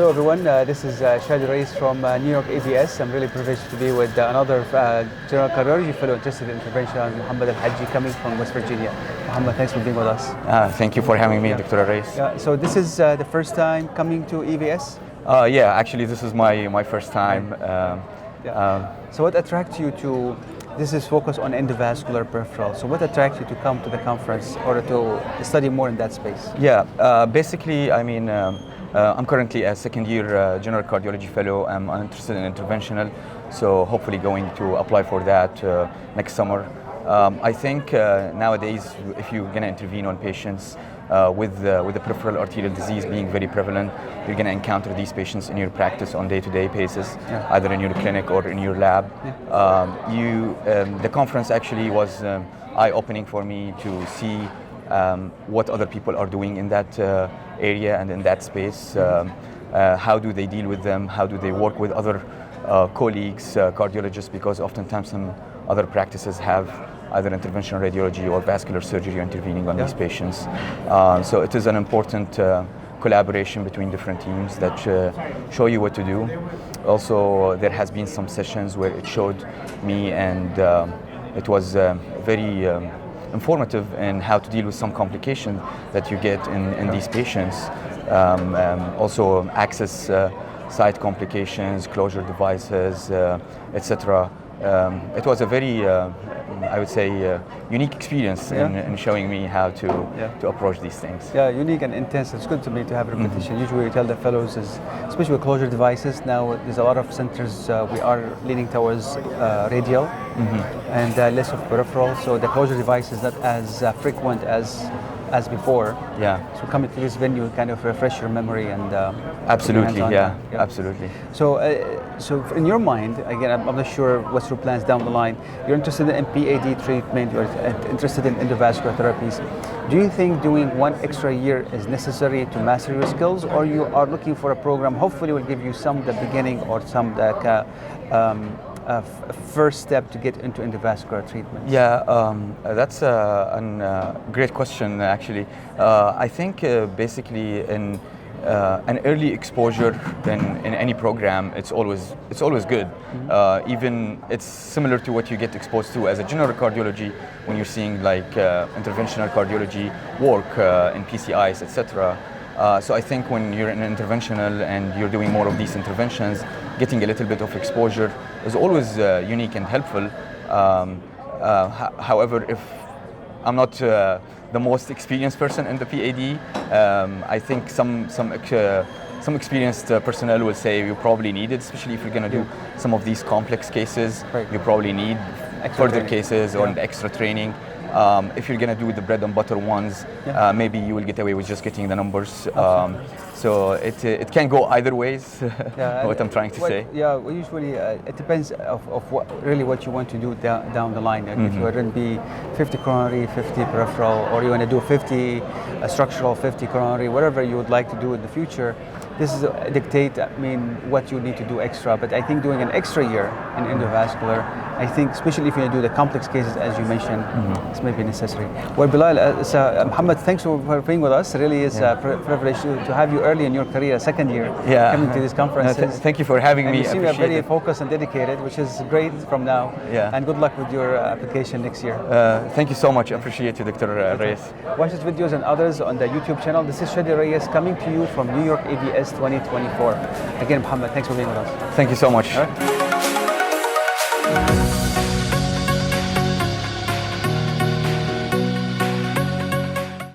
Hello everyone, this is Chadi Alraies from New York NYEVS. I'm really privileged to be with another general cardiology fellow interested in intervention, Mohamed Al Hajji, coming from West Virginia. Mohamed, thanks for being with us. Thank you for having me, Dr. Alraies. Yeah, so this is the first time coming to EVS? Yeah, actually this is my first time. So what attracts you to, this is focused on endovascular peripheral, so what attracts you to come to the conference or to study more in that space? Yeah, basically, I mean, I'm currently a second-year general cardiology fellow. I'm interested in interventional, so hopefully going to apply for that next summer. I think nowadays, if you're going to intervene on patients with the peripheral arterial disease being very prevalent, you're going to encounter these patients in your practice on day-to-day basis, either in your clinic or in your lab. The conference actually was eye-opening for me to see what other people are doing in that area and in that space. How do they deal with them? How do they work with other colleagues, cardiologists, because oftentimes some other practices have either interventional radiology or vascular surgery intervening on these patients. So it is an important collaboration between different teams that show you what to do. Also, there has been some sessions where it showed me, and it was very informative in how to deal with some complications that you get in these patients. Also access site complications, closure devices, etc. It was a very, I would say, unique experience in showing me how to approach these things. Yeah, unique and intense. It's good to me to have repetition. Usually we tell the fellows, especially with closure devices, now there's a lot of centers we are leaning towards radial and less of peripheral, so the closure device is not as frequent as before. Yeah. So coming to this venue kind of refresh your memory and absolutely, yeah, absolutely. So, so in your mind, again, I'm not sure what's your plans down the line. You're interested in PAD treatment. You're interested in endovascular therapies. Do you think doing one extra year is necessary to master your skills, or you are looking for a program hopefully will give you some the beginning or some first step to get into endovascular treatment? Yeah, that's a great question, actually. I think basically in an early exposure in any program, it's always good. Even it's similar to what you get exposed to as a general cardiology when you're seeing like interventional cardiology work in PCIs, etc. So I think when you're in interventional and you're doing more of these interventions, getting a little bit of exposure is always unique and helpful. However, if I'm not the most experienced person in the PAD, I think some experienced personnel will say you probably need it, especially if you're going to do some of these complex cases. You probably need further cases or extra training. If you're going to do the bread and butter ones, maybe you will get away with just getting the numbers. So it can go either ways, what I'm trying to say. Yeah, well, usually it depends of what you want to do down the line. If you want to be 50 coronary, 50 peripheral, or you want to do 50 structural, 50 coronary, whatever you would like to do in the future, this is dictate, I mean, what you need to do extra. But I think doing an extra year in endovascular, I think, especially if you do the complex cases, as you mentioned, it's maybe necessary. Well, Bilal, Mohamed, thanks for being with us. It really is a privilege to have you early in your career, second year, coming to this conference. Thank you for having me. You seem very focused and dedicated, which is great from now. And good luck with your application next year. Thank you so much. I appreciate you, Dr. Alraies. Watch these videos and others on the YouTube channel. This is Chadi Alraies coming to you from New York NYEVS 2024. Again, Mohamed, thanks for being with us. Thank you so much. All right.